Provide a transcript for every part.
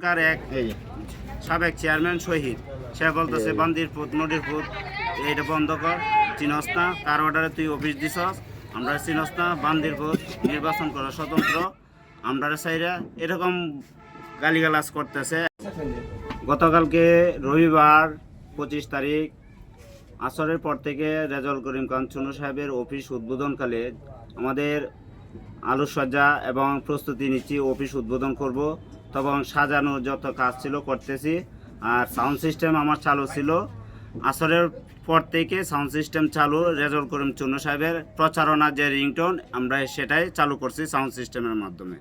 তখনকার এক সাবেক চেয়ারম্যান শহীদ সে বলতেছে বান্দির পুত নদীর পুত এইটা বন্ধ কর, চিনস না, কার অর্ডারে তুই অফিস দিছস, আমরা চিনস না, বান্দির পুত নির্বাচন করা স্বতন্ত্র, আমরা চাইরা এরকম গালিগালাজ করতেছে। গতকালকে রবিবার 25 তারিখ আসরের পর থেকে রেজাউল করিম খান চুন্নু সাহেবের অফিস উদ্বোধনকালে আমাদের আলোকসজ্জা এবং প্রস্তুতি নিচ্ছি, অফিস উদ্বোধন করব, তখন সাজানোর যত কাজ ছিল করতেছি। আর সাউন্ড সিস্টেম আমার চালু ছিল, আসরের পর থেকে সাউন্ড সিস্টেম চালু। রেজাউল করিম চুন্নু সাহেবের প্রচারণা যে রিংটোন আমরা সেটাই চালু করছি সাউন্ড সিস্টেমের মাধ্যমে।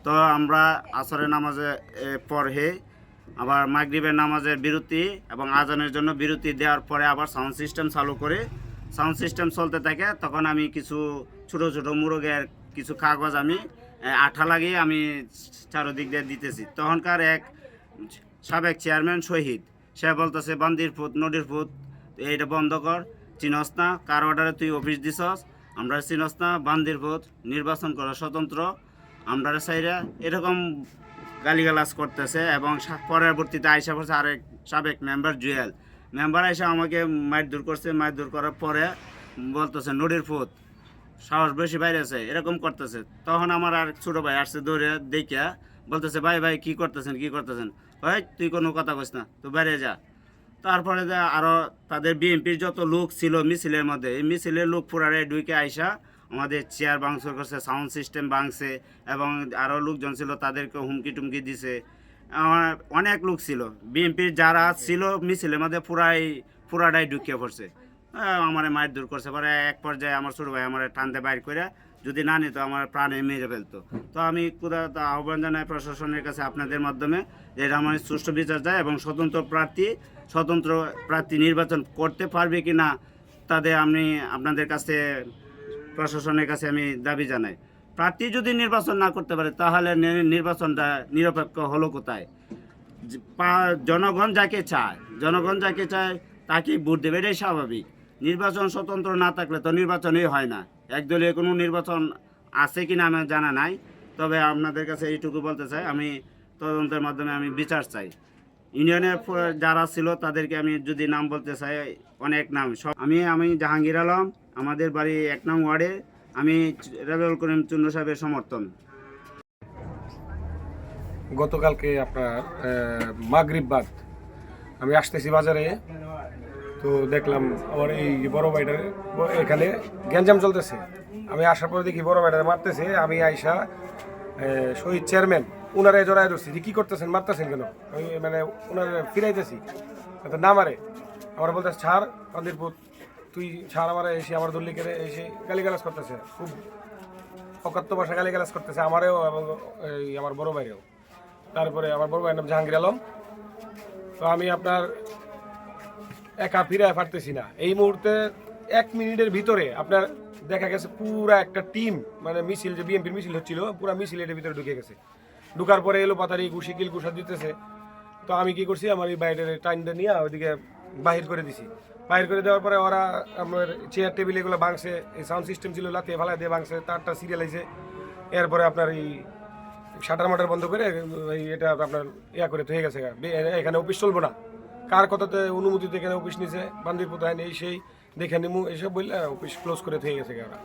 তো আমরা আসরের নামাজে পড়ে আবার মাগরিবের নামাজের বিরতি এবং আজানের জন্য বিরতি দেওয়ার পরে আবার সাউন্ড সিস্টেম চালু করে সাউন্ড সিস্টেম চলতে থাকে। তখন আমি কিছু ছোটো ছোটো মুরগের কিছু কাগজ আমি আঠা লাগিয়ে আমি চারোদিক দিয়ে দিতেছি। তখনকার এক সাবেক চেয়ারম্যান শহীদ সে বলতেছে বান্দির পুত নদীর পুত এইটা বন্ধ কর, চিনস না, কার অর্ডারে তুই অফিস দিছস, আমরা চিনস না, বান্দির পুত নির্বাচন করা স্বতন্ত্র, আমরা চাইরা এরকম গালিগালাজ করতেছে। এবং পরবর্তীতে আইসা করছে আরেক সাবেক মেম্বার জুয়েল মেম্বার এসে আমাকে মারধর করছে। মারধর করার পরে বলতেছে নদীর পুত সাহস বেশি বাইরেছে এরকম করতেছে। তখন আমার আর ছোটো ভাই আসছে দৌড়ে দেখিয়া বলতেছে ভাই ভাই কী করতেছেন ভাই তুই কোনো কথা কইস না, তুই বাইরে যা। তারপরে যে আরও তাদের বিএনপির যত লোক ছিল মিছিলের মধ্যে, এই মিছিলের লোক পুরারে ঢুকে আইসা আমাদের চেয়ার ভাঙচুর করছে, সাউন্ড সিস্টেম ভাঙছে এবং আরও লোকজন ছিল তাদেরকে হুমকি টুমকি দিছে। অনেক লোক ছিল বিএনপির যারা ছিল মিছিলের মধ্যে পুরাটাই ঢুকিয়ে পড়ছে। আমার মারধর করছে। পরে এক পর্যায়ে আমার ছোটো ভাই আমার টানতে বাইর করে যদি না নিত আমার প্রাণে মেরে ফেলতো। তো আমি কোথাও আহ্বান জানাই প্রশাসনের কাছে আপনাদের মাধ্যমে যে এটা আমার সুষ্ঠু বিচার চাই এবং স্বতন্ত্র প্রার্থী নির্বাচন করতে পারবে কি না তাদের আমি আপনাদের কাছে প্রশাসনের কাছে আমি দাবি জানাই। প্রার্থী যদি নির্বাচন না করতে পারে তাহলে নির্বাচনটা নিরপেক্ষ হলো কোথায়? জনগণ যাকে চায় তাকেই ভোট দেবে, এটাই স্বাভাবিক। নির্বাচন স্বতন্ত্র না থাকলে তো নির্বাচনই হয় না। একদলীয় কোনো নির্বাচন আছে কি না আমার জানা নাই, তবে আপনাদের কাছে এইটুকু বলতে চাই আমি তদন্তের মাধ্যমে আমি বিচার চাই। ইউনিয়নের যারা ছিল তাদেরকে আমি যদি নাম বলতে চাই অনেক নাম, আমি জাহাঙ্গীর আলম, আমাদের বাড়ি 1 নং ওয়ার্ডে, আমি রেজাউল করিম চুন্নু সাহেবের সমর্থন। গতকালকে আপনার মাগরিব বাদ আমি আসতেছি বাজারে, তো দেখলাম আমার এই বড় ভাইটার এখানে গ্যাঞ্জাম চলতেছে। আমি আসার পরে দেখি বড় ভাইটারে মারতেছে। আমি আইসা শহীদ চেয়ারম্যান ওনারে জড়াই ধরছি যে কী করতেছেন, মারতেছেন কেন? আমি মানে ওনারে ফিরাইতেছি, না মারে আমার বলতেছে ছাড় কান্দির পুত, তুই ছাড়। আমার এসে আমার দল্লি কেড়ে এসে গালিগালাজ করতেছে, খুব অকথ্য ভাষা গালিগালাজ করতেছে আমারেও এবং এই আমার বড় ভাইরেও। তারপরে আমার বড় ভাইয়ের নাম জাহাঙ্গীর আলম। তো আমি আপনার একা ফিরায় পারতেছি না এই মুহূর্তে। 1 মিনিটের ভিতরে আপনার দেখা গেছে পুরা একটা টিম, মানে মিছিল যে বিএনপির মিছিল হচ্ছিল পুরা মিছিল এর ভিতরে ঢুকে গেছে। ঢুকার পরে এলো পাতারি ঘুষিকিল ঘুষা দিতেছে। তো আমি কি করছি, আমার এই বাইরের টাইমটা নিয়ে ওইদিকে বাহির করে দিছি। বাহির করে দেওয়ার পরে ওরা আমার চেয়ার টেবিল এগুলো ভাঙছে, এই সাউন্ড সিস্টেম ছিল লাতিয়ে ফালাই দিয়ে ভাঙছে, তারটা সিরিয়ালাইছে। এরপরে আপনার এই শাটার মাটার বন্ধ করে এটা আপনার করে হয়ে গেছে, এখানে অফিস চলবো না, কার কথাতে অনুমতিতে এখানে অফিস নিছে, বান্দির পোতায় নেই সেই দেখে নিমু এসব বললে অফিস ক্লোজ করে হয়ে গেছে ওরা।